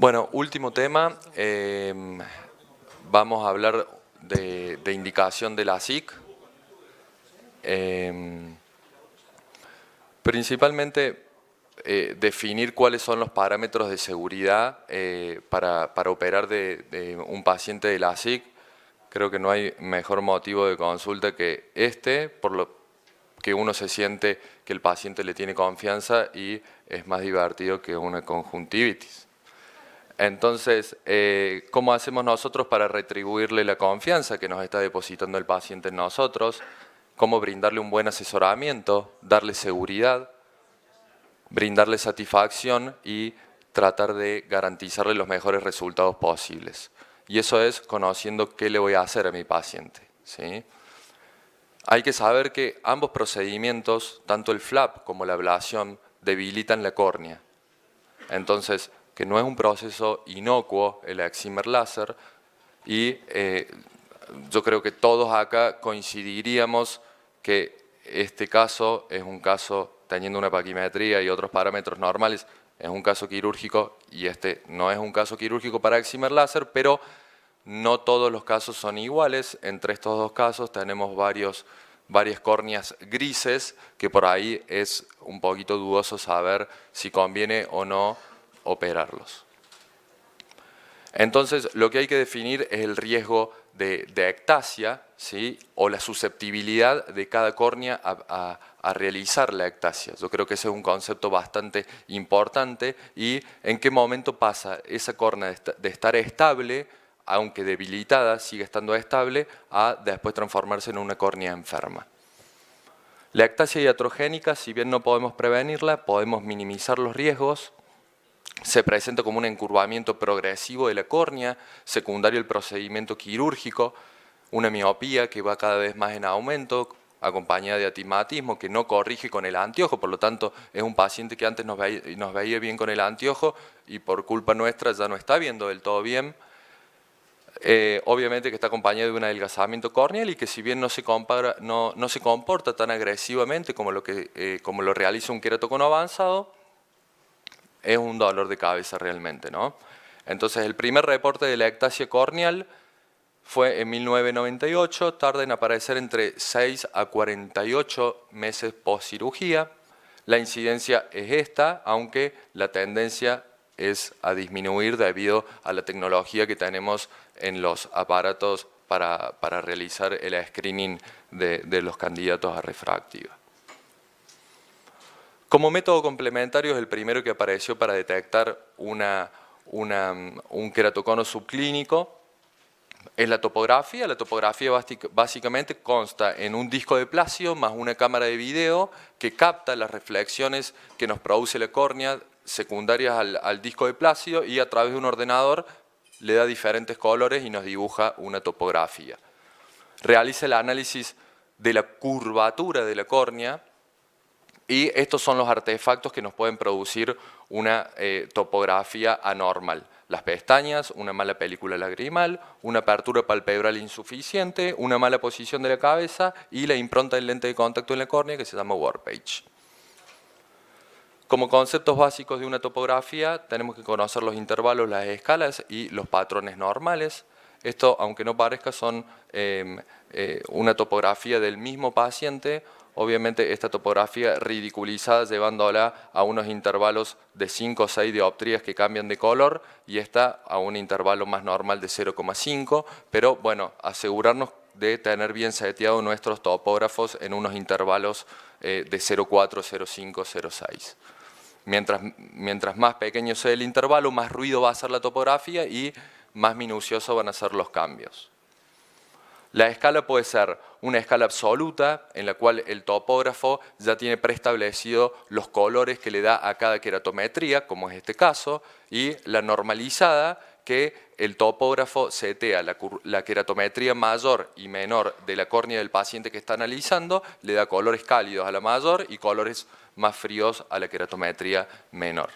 Bueno, último tema. Vamos a hablar de indicación de la SIC. Principalmente definir cuáles son los parámetros de seguridad para operar de un paciente de la SIC. Creo que no hay mejor motivo de consulta que por lo que uno se siente que el paciente le tiene confianza y es más divertido que una conjuntivitis. Entonces, ¿cómo hacemos nosotros para retribuirle la confianza que nos está depositando el paciente en nosotros? ¿Cómo brindarle un buen asesoramiento, darle seguridad, brindarle satisfacción y tratar de garantizarle los mejores resultados posibles? Y eso es conociendo qué le voy a hacer a mi paciente, ¿sí? Hay que saber que ambos procedimientos, tanto el flap como la ablación, debilitan la córnea. Entonces, que no es un proceso inocuo el excimer láser y yo creo que todos acá coincidiríamos que este caso es un caso, teniendo una paquimetría y otros parámetros normales, es un caso quirúrgico y este no es un caso quirúrgico para excimer láser, pero no todos los casos son iguales. Entre estos dos casos tenemos varias córneas grises que por ahí es un poquito dudoso saber si conviene o no operarlos. Entonces, lo que hay que definir es el riesgo de ectasia, ¿sí? O la susceptibilidad de cada córnea a realizar la ectasia. Yo creo que ese es un concepto bastante importante y en qué momento pasa esa córnea de estar estable, aunque debilitada, sigue estando estable, a después transformarse en una córnea enferma. La ectasia iatrogénica, si bien no podemos prevenirla, podemos minimizar los riesgos. Se presenta como un encurvamiento progresivo de la córnea, secundario al procedimiento quirúrgico, una miopía que va cada vez más en aumento, acompañada de astigmatismo que no corrige con el anteojo, por lo tanto es un paciente que antes nos veía bien con el anteojo y por culpa nuestra ya no está viendo del todo bien. Obviamente que está acompañado de un adelgazamiento córneal y que si bien no se comporta tan agresivamente como lo realiza un queratocono avanzado, es un dolor de cabeza realmente, ¿no? Entonces, el primer reporte de la ectasia corneal fue en 1998, tarda en aparecer entre 6 a 48 meses post cirugía. La incidencia es esta, aunque la tendencia es a disminuir debido a la tecnología que tenemos en los aparatos para realizar el screening de los candidatos a refractiva. Como método complementario es el primero que apareció para detectar un queratocono subclínico. Es la topografía. La topografía básicamente consta en un disco de Placio más una cámara de video que capta las reflexiones que nos produce la córnea secundarias al disco de Placio y a través de un ordenador le da diferentes colores y nos dibuja una topografía. Realiza el análisis de la curvatura de la córnea. Y estos son los artefactos que nos pueden producir una topografía anormal. Las pestañas, una mala película lagrimal, una apertura palpebral insuficiente, una mala posición de la cabeza y la impronta del lente de contacto en la córnea que se llama Warpage. Como conceptos básicos de una topografía tenemos que conocer los intervalos, las escalas y los patrones normales. Esto, aunque no parezca, son una topografía del mismo paciente. Obviamente esta topografía ridiculizada llevándola a unos intervalos de 5 o 6 dioptrías que cambian de color y esta a un intervalo más normal de 0,5, pero bueno, asegurarnos de tener bien seteados nuestros topógrafos en unos intervalos de 0,4, 0,5, 0,6. Mientras más pequeño sea el intervalo, más ruido va a hacer la topografía y más minuciosos van a ser los cambios. La escala puede ser una escala absoluta en la cual el topógrafo ya tiene preestablecido los colores que le da a cada queratometría, como es este caso, y la normalizada que el topógrafo setea la queratometría mayor y menor de la córnea del paciente que está analizando, le da colores cálidos a la mayor y colores más fríos a la queratometría menor.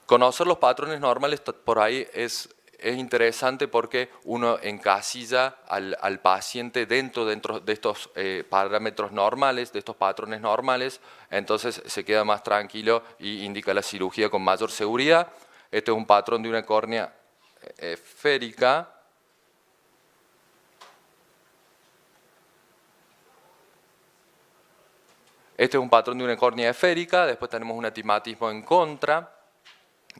Conocer los patrones normales por ahí es es interesante porque uno encasilla al paciente dentro de estos parámetros normales, de estos patrones normales, entonces se queda más tranquilo y indica la cirugía con mayor seguridad. Este es un patrón de una córnea esférica. Este es un patrón de una córnea esférica, después tenemos un astigmatismo en contra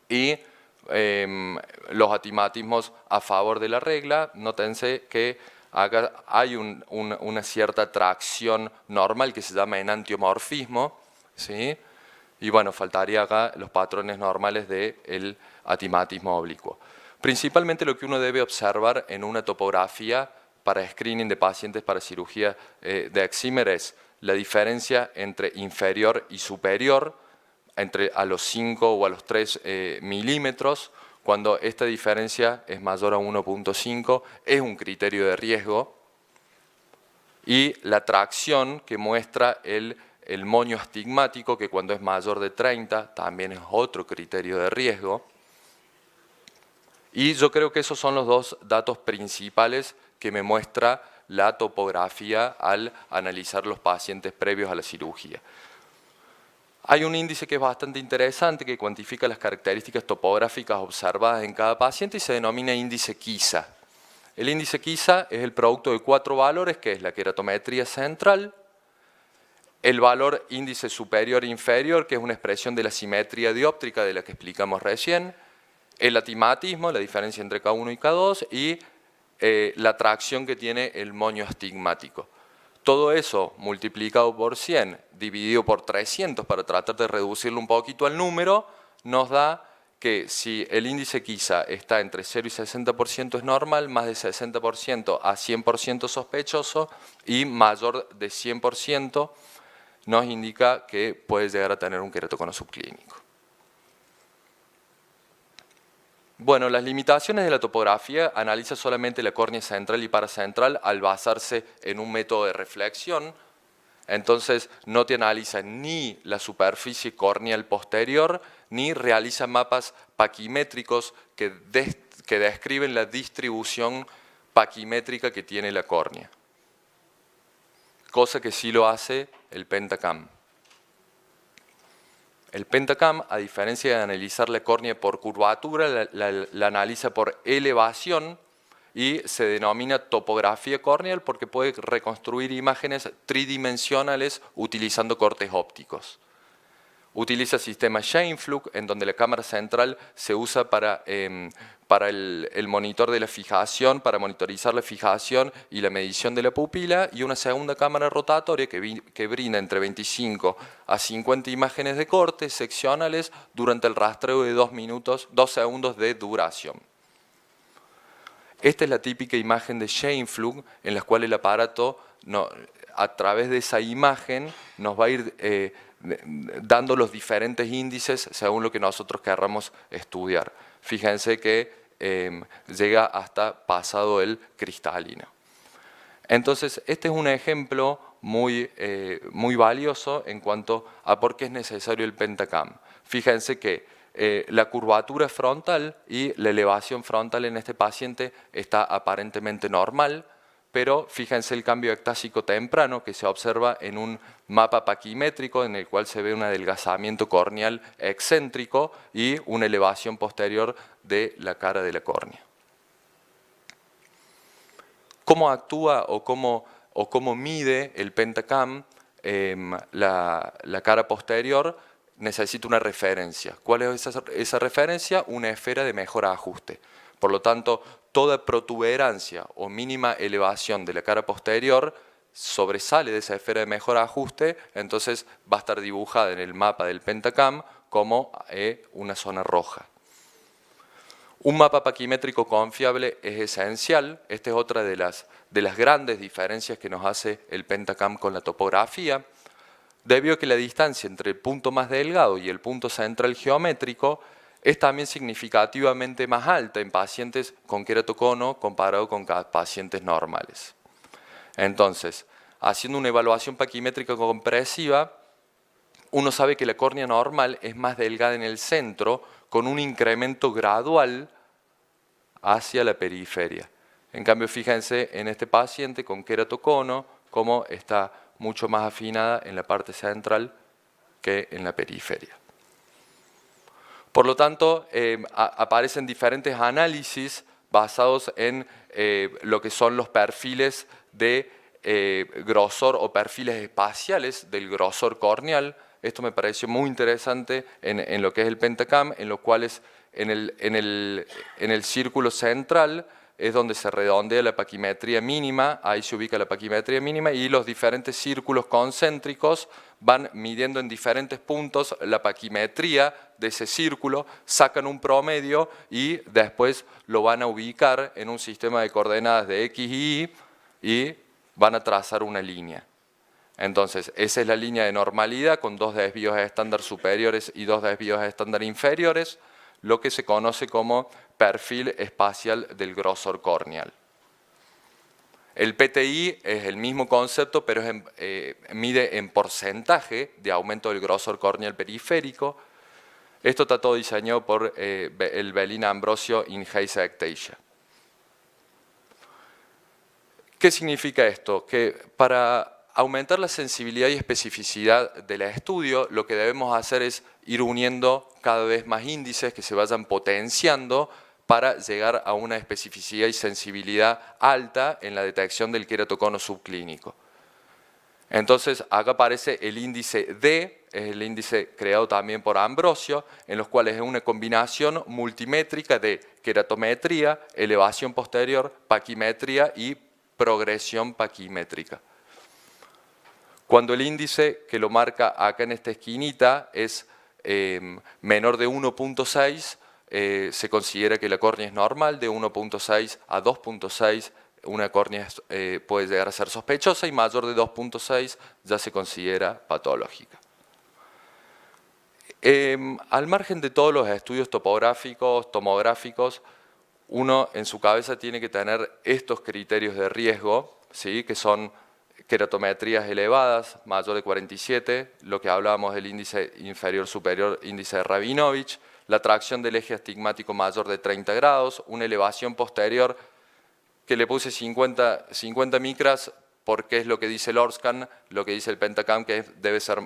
y los astigmatismos a favor de la regla. Nótense que acá hay una cierta tracción normal que se llama enantiomorfismo, ¿sí? Y bueno, faltaría acá los patrones normales del astigmatismo oblicuo. Principalmente lo que uno debe observar en una topografía para screening de pacientes para cirugía de Excimer es la diferencia entre inferior y superior, entre a los 5 o a los 3 milímetros. Cuando esta diferencia es mayor a 1.5 es un criterio de riesgo. Y la tracción que muestra el moño astigmático, que cuando es mayor de 30 también es otro criterio de riesgo. Y yo creo que esos son los dos datos principales que me muestra la topografía al analizar los pacientes previos a la cirugía. Hay un índice que es bastante interesante que cuantifica las características topográficas observadas en cada paciente y se denomina índice Kisa. El índice Kisa es el producto de 4 valores, que es la queratometría central, el valor índice superior e inferior, que es una expresión de la simetría dióptrica de la que explicamos recién, el astigmatismo, la diferencia entre K1 y K2, y la tracción que tiene el moño astigmático. Todo eso multiplicado por 100, dividido por 300 para tratar de reducirlo un poquito al número, nos da que si el índice Kisa está entre 0 y 60% es normal, más de 60% a 100% sospechoso y mayor de 100% nos indica que puede llegar a tener un queratocono subclínico. Bueno, las limitaciones de la topografía analiza solamente la córnea central y paracentral al basarse en un método de reflexión. Entonces no te analiza ni la superficie corneal posterior, ni realiza mapas paquimétricos que describen la distribución paquimétrica que tiene la córnea. Cosa que sí lo hace el Pentacam. El Pentacam, a diferencia de analizar la córnea por curvatura, la analiza por elevación y se denomina topografía corneal porque puede reconstruir imágenes tridimensionales utilizando cortes ópticos. Utiliza el sistema Scheimpflug, en donde la cámara central se usa para el monitor de la fijación, para monitorizar la fijación y la medición de la pupila, y una segunda cámara rotatoria que brinda entre 25 a 50 imágenes de corte seccionales durante el rastreo de 2 segundos de duración. Esta es la típica imagen de Scheimpflug, en la cual el aparato, a través de esa imagen, nos va a ir dando los diferentes índices según lo que nosotros querramos estudiar. Fíjense que llega hasta pasado el cristalino. Entonces, este es un ejemplo muy valioso en cuanto a por qué es necesario el Pentacam. Fíjense que la curvatura frontal y la elevación frontal en este paciente está aparentemente normal, pero fíjense el cambio ectásico temprano que se observa en un mapa paquimétrico en el cual se ve un adelgazamiento corneal excéntrico y una elevación posterior de la cara de la córnea. ¿Cómo actúa o cómo mide el Pentacam la cara posterior? Necesita una referencia. ¿Cuál es esa referencia? Una esfera de mejor ajuste. Por lo tanto, toda protuberancia o mínima elevación de la cara posterior sobresale de esa esfera de mejor ajuste, entonces va a estar dibujada en el mapa del Pentacam como una zona roja. Un mapa paquimétrico confiable es esencial. Esta es otra de las grandes diferencias que nos hace el Pentacam con la topografía, debido a que la distancia entre el punto más delgado y el punto central geométrico es también significativamente más alta en pacientes con queratocono comparado con pacientes normales. Entonces, haciendo una evaluación paquimétrica compresiva, uno sabe que la córnea normal es más delgada en el centro, con un incremento gradual hacia la periferia. En cambio, fíjense en este paciente con queratocono, cómo está mucho más afinada en la parte central que en la periferia. Por lo tanto, aparecen diferentes análisis basados en lo que son los perfiles de grosor o perfiles espaciales del grosor corneal. Esto me pareció muy interesante en lo que es el Pentacam, en los cuales en el círculo central es donde se redondea la paquimetría mínima, ahí se ubica la paquimetría mínima, y los diferentes círculos concéntricos van midiendo en diferentes puntos la paquimetría de ese círculo, sacan un promedio y después lo van a ubicar en un sistema de coordenadas de X y Y van a trazar una línea. Entonces, esa es la línea de normalidad con 2 desvíos estándar superiores y 2 desvíos estándar inferiores, lo que se conoce como perfil espacial del grosor corneal. El PTI es el mismo concepto, pero mide en porcentaje de aumento del grosor corneal periférico. Esto está todo diseñado por el Belin Ambrosio in Heise Ectasia. ¿Qué significa esto? Que para aumentar la sensibilidad y especificidad del estudio, lo que debemos hacer es ir uniendo cada vez más índices que se vayan potenciando para llegar a una especificidad y sensibilidad alta en la detección del queratocono subclínico. Entonces, acá aparece el índice D, es el índice creado también por Ambrosio, en los cuales es una combinación multimétrica de queratometría, elevación posterior, paquimetría y progresión paquimétrica. Cuando el índice que lo marca acá en esta esquinita es menor de 1.6, se considera que la córnea es normal. De 1.6 a 2.6 una córnea puede llegar a ser sospechosa y mayor de 2.6 ya se considera patológica. Al margen de todos los estudios topográficos, tomográficos, uno en su cabeza tiene que tener estos criterios de riesgo, ¿sí? Que son queratometrías elevadas, mayor de 47, lo que hablábamos del índice inferior-superior, índice de Rabinovich, la tracción del eje astigmático mayor de 30 grados, una elevación posterior que le puse 50 micras porque es lo que dice el Orscan, lo que dice el Pentacam, que debe ser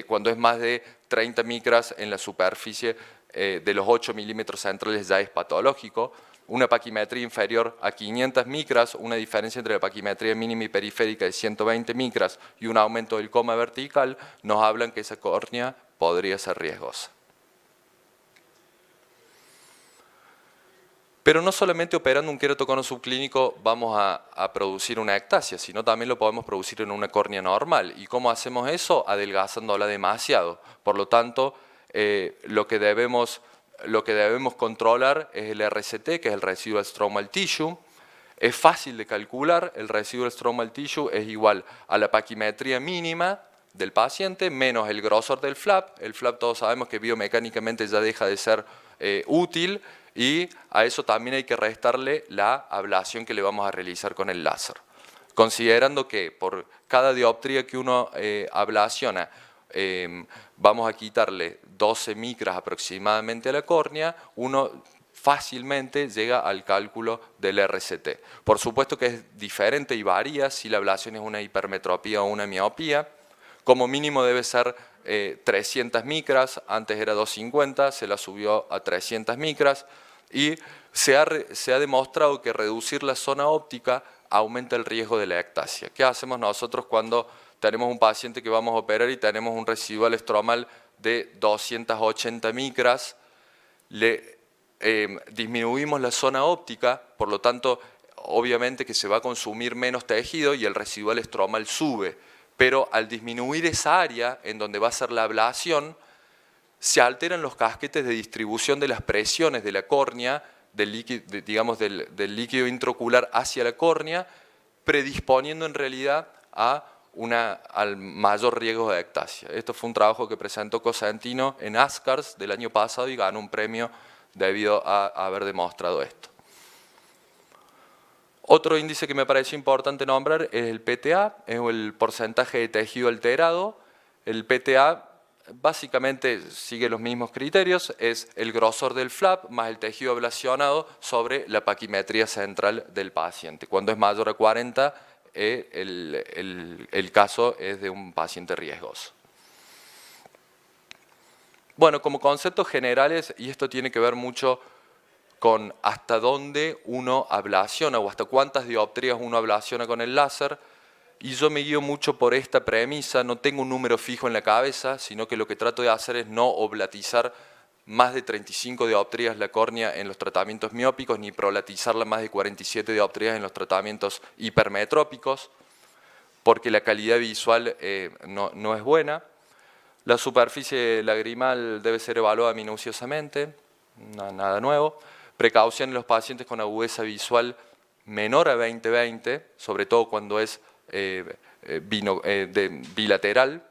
cuando es más de 30 micras en la superficie de los 8 milímetros centrales ya es patológico. Una paquimetría inferior a 500 micras, una diferencia entre la paquimetría mínima y periférica de 120 micras y un aumento del coma vertical, nos hablan que esa córnea podría ser riesgosa. Pero no solamente operando un queratocono subclínico vamos a producir una ectasia, sino también lo podemos producir en una córnea normal. ¿Y cómo hacemos eso? Adelgazándola demasiado. Por lo tanto, lo que debemos controlar es el RCT, que es el Residual Stromal Tissue. Es fácil de calcular, el Residual Stromal Tissue es igual a la paquimetría mínima del paciente menos el grosor del flap. El flap todos sabemos que biomecánicamente ya deja de ser útil, y a eso también hay que restarle la ablación que le vamos a realizar con el láser. Considerando que por cada dioptría que uno ablaciona, vamos a quitarle 12 micras aproximadamente a la córnea, uno fácilmente llega al cálculo del RCT. Por supuesto que es diferente y varía si la ablación es una hipermetropía o una miopía. Como mínimo debe ser 300 micras, antes era 250, se la subió a 300 micras y se ha demostrado que reducir la zona óptica aumenta el riesgo de la ectasia. ¿Qué hacemos nosotros cuando tenemos un paciente que vamos a operar y tenemos un residual estromal de 280 micras? Disminuimos la zona óptica, por lo tanto, obviamente que se va a consumir menos tejido y el residual estromal sube. Pero al disminuir esa área en donde va a ser la ablación, se alteran los casquetes de distribución de las presiones de la córnea, del líquido intraocular hacia la córnea, predisponiendo en realidad al mayor riesgo de ectasia. Esto fue un trabajo que presentó Cosentino en ASCARS del año pasado y ganó un premio debido a haber demostrado esto. Otro índice que me parece importante nombrar es el PTA, es el porcentaje de tejido alterado. El PTA básicamente sigue los mismos criterios, es el grosor del flap más el tejido ablacionado sobre la paquimetría central del paciente. Cuando es mayor a 40, el caso es de un paciente riesgoso. Bueno, como conceptos generales, y esto tiene que ver mucho con hasta dónde uno ablaciona o hasta cuántas dioptrías uno ablaciona con el láser, y yo me guío mucho por esta premisa, no tengo un número fijo en la cabeza, sino que lo que trato de hacer es no oblatizar más de 35 dioptrías la córnea en los tratamientos miópicos, ni prolatizarla más de 47 dioptrías en los tratamientos hipermetrópicos, porque la calidad visual no es buena. La superficie lagrimal debe ser evaluada minuciosamente, nada nuevo. Precaución en los pacientes con agudeza visual menor a 20/20, sobre todo cuando es bilateral.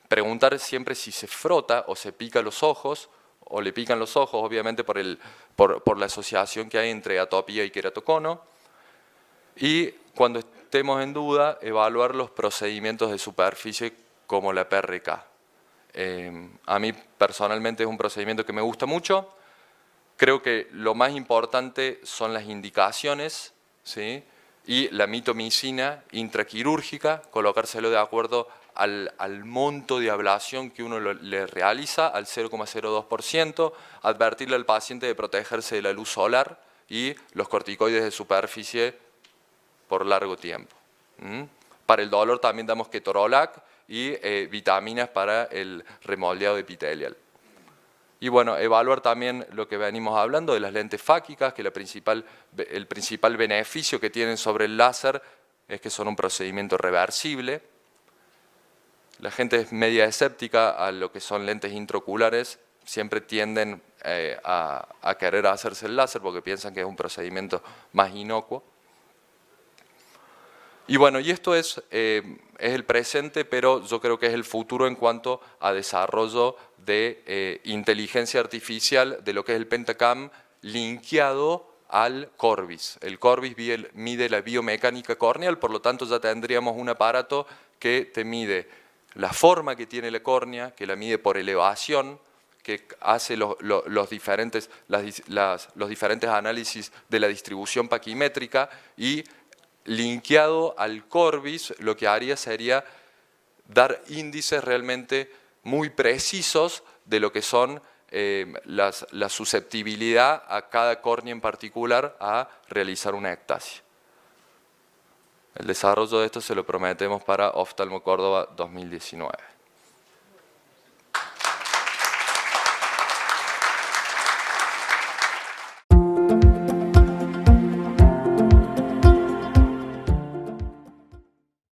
Preguntar siempre si se frota o se pica los ojos, o le pican los ojos, obviamente por la asociación que hay entre atopía y queratocono. Y cuando estemos en duda, evaluar los procedimientos de superficie como la PRK. A mí personalmente es un procedimiento que me gusta mucho. Creo que lo más importante son las indicaciones, ¿sí? Y la mitomicina intraquirúrgica, colocárselo de acuerdo al monto de ablación que uno le realiza, al 0,02%, advertirle al paciente de protegerse de la luz solar y los corticoides de superficie por largo tiempo. Para el dolor también damos ketorolac y vitaminas para el remoldeado epitelial. Y bueno, evaluar también lo que venimos hablando de las lentes fáquicas, que el principal beneficio que tienen sobre el láser es que son un procedimiento reversible. La gente es media escéptica a lo que son lentes intraoculares, siempre tienden a querer hacerse el láser porque piensan que es un procedimiento más inocuo. Y bueno, y esto es el presente, pero yo creo que es el futuro en cuanto a desarrollo de inteligencia artificial de lo que es el Pentacam linkeado al Corbis. El Corbis mide la biomecánica corneal, por lo tanto ya tendríamos un aparato que te mide la forma que tiene la córnea, que la mide por elevación, que hace los diferentes análisis de la distribución paquimétrica y linkeado al Corbis, lo que haría sería dar índices realmente muy precisos de lo que son la susceptibilidad a cada córnea en particular a realizar una ectasia. El desarrollo de esto se lo prometemos para Oftalmo Córdoba 2019.